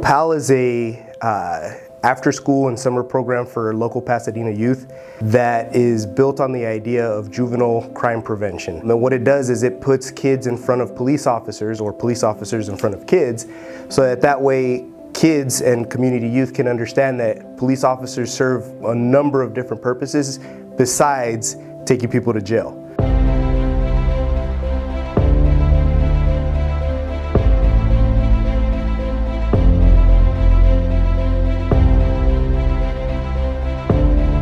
P.A.L is a after-school and summer program for local Pasadena youth that is built on the idea of juvenile crime prevention. And what it does is it puts kids in front of police officers, or police officers in front of kids, so that way kids and community youth can understand that police officers serve a number of different purposes besides taking people to jail.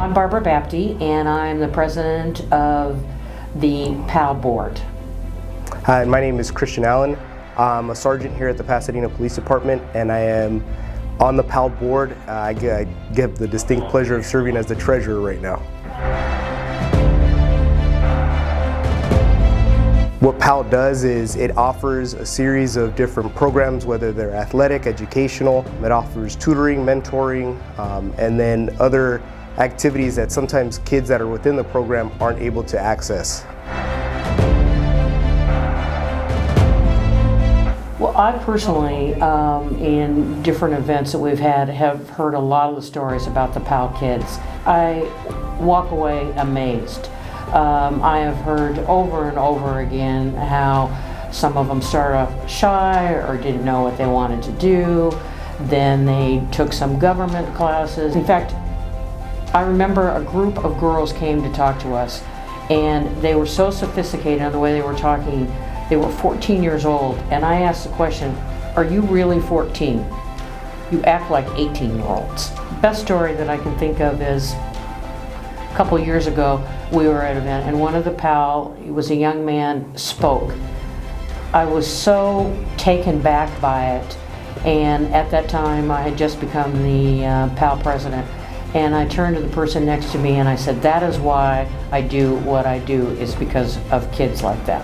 I'm Barbara Bapty, and I'm the president of the P.A.L board. Hi, my name is Christian Allen. I'm a sergeant here at the Pasadena Police Department, and I am on the P.A.L board. I get the distinct pleasure of serving as the treasurer right now. What P.A.L does is it offers a series of different programs, whether they're athletic, educational. It offers tutoring, mentoring, and then other activities that sometimes kids that are within the program aren't able to access. Well, I personally, in different events that we've had, have heard a lot of the stories about the P.A.L kids. I walk away amazed. I have heard over and over again how some of them started off shy or didn't know what they wanted to do. Then they took some government classes. In fact, I remember a group of girls came to talk to us, and they were so sophisticated on the way they were talking. They were 14 years old, and I asked the question, "Are you really 14? You act like 18-year-olds." Best story that I can think of is a couple years ago, we were at an event, and one of the P.A.L, he was a young man, spoke. I was so taken back by it, and at that time I had just become the P.A.L president. And I turned to the person next to me and I said, that is why I do what I do, is because of kids like that.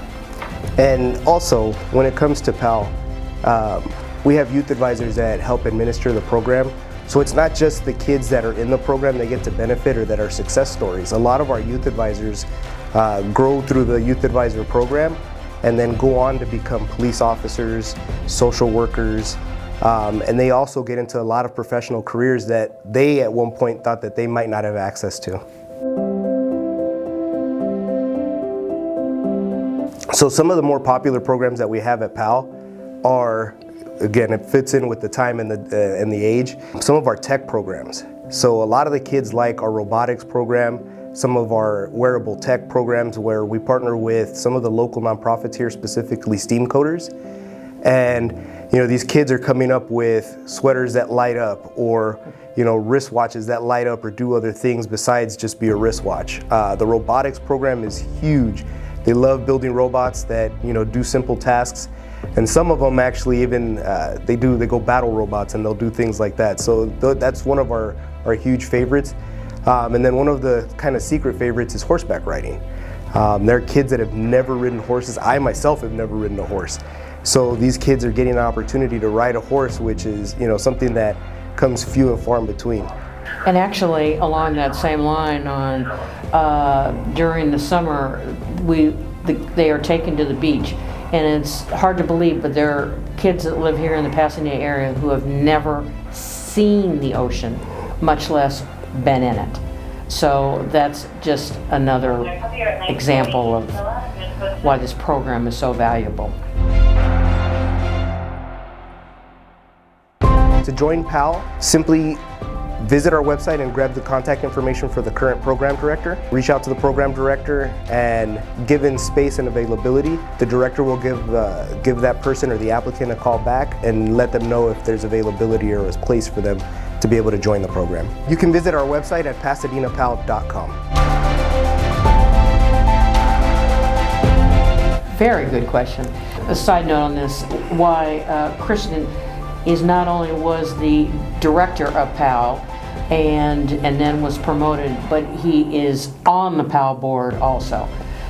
And also, when it comes to P.A.L, we have youth advisors that help administer the program. So it's not just the kids that are in the program that get to benefit or that are success stories. A lot of our youth advisors grow through the youth advisor program and then go on to become police officers, social workers, and they also get into a lot of professional careers that they at one point thought that they might not have access to. So some of the more popular programs that we have at P.A.L are, again, it fits in with the time and the age, some of our tech programs. So a lot of the kids like our robotics program, some of our wearable tech programs where we partner with some of the local nonprofits here, specifically STEAM coders. And you know, these kids are coming up with sweaters that light up, or wristwatches that light up or do other things besides just be a wristwatch. The robotics program is huge. They love building robots that do simple tasks, and some of them actually even they go battle robots and they'll do things like that. So that's one of our huge favorites. And then one of the kind of secret favorites is horseback riding. There are kids that have never ridden horses. I myself have never ridden a horse. So these kids are getting an opportunity to ride a horse, which is something that comes few and far in between. And actually, along that same line, during the summer, they are taken to the beach, and it's hard to believe, but there are kids that live here in the Pasadena area who have never seen the ocean, much less been in it. So that's just another example of why this program is so valuable. To join P.A.L, simply visit our website and grab the contact information for the current program director. Reach out to the program director, and given space and availability, the director will give that person or the applicant a call back and let them know if there's availability or a place for them to be able to join the program. You can visit our website at pasadenapal.com. Very good question. A side note on this, why Christian is not only was the director of P.A.L and then was promoted, but he is on the P.A.L board also.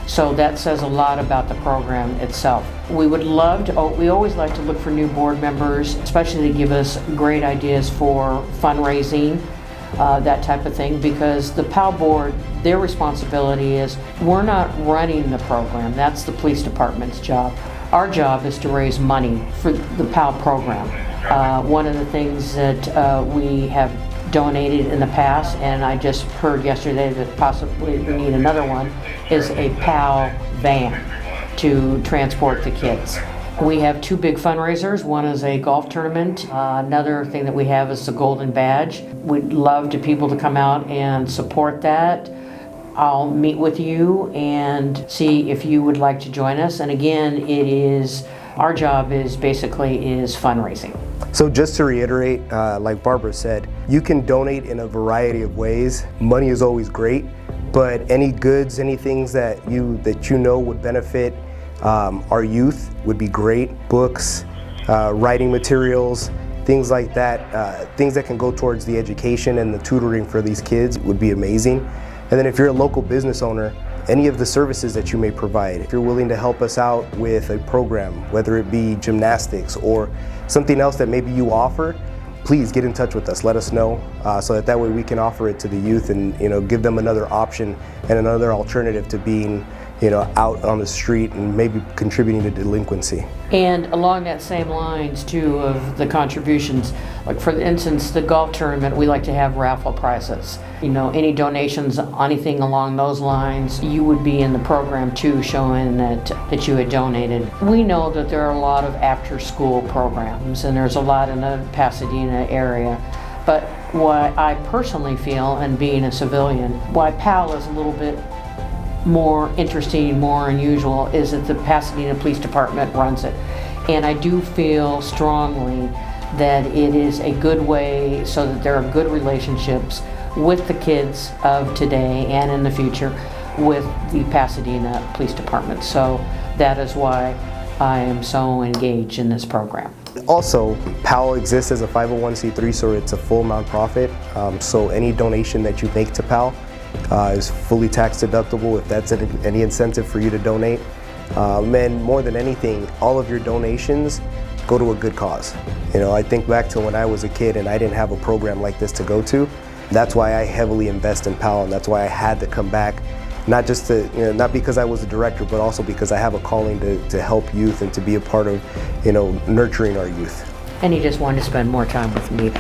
So that says a lot about the program itself. We would love to, we always like to look for new board members, especially to give us great ideas for fundraising, that type of thing, because the P.A.L board, their responsibility is, we're not running the program, that's the police department's job. Our job is to raise money for the P.A.L program. One of the things that we have donated in the past, and I just heard yesterday that possibly we need another one, is a P.A.L van to transport the kids. We have two big fundraisers. One is a golf tournament. Another thing that we have is the Golden Badge. We'd love to people to come out and support that. I'll meet with you and see if you would like to join us. And again, our job is fundraising. So just to reiterate, like Barbara said, you can donate in a variety of ways. Money is always great, but any goods, any things that you know would benefit our youth would be great. Books, writing materials, things like that, things that can go towards the education and the tutoring for these kids would be amazing. And then if you're a local business owner, any of the services that you may provide, if you're willing to help us out with a program, whether it be gymnastics or something else that maybe you offer, please get in touch with us. Let us know so that way we can offer it to the youth and give them another option and another alternative to being out on the street and maybe contributing to delinquency. And along that same lines too of the contributions, like for instance, the golf tournament, we like to have raffle prizes. Any donations, anything along those lines, you would be in the program too, showing that you had donated. We know that there are a lot of after school programs and there's a lot in the Pasadena area. But what I personally feel, and being a civilian, why P.A.L is a little bit more interesting, more unusual, is that the Pasadena Police Department runs it. And I do feel strongly that it is a good way so that there are good relationships with the kids of today and in the future with the Pasadena Police Department. So that is why I am so engaged in this program. Also, P.A.L exists as a 501c3, so it's a full nonprofit. So any donation that you make to P.A.L is fully tax deductible if that's any incentive for you to donate. And more than anything, all of your donations go to a good cause. I think back to when I was a kid and I didn't have a program like this to go to. That's why I heavily invest in P.A.L, and that's why I had to come back, not just not because I was a director, but also because I have a calling to help youth and to be a part of, nurturing our youth. And he just wanted to spend more time with me.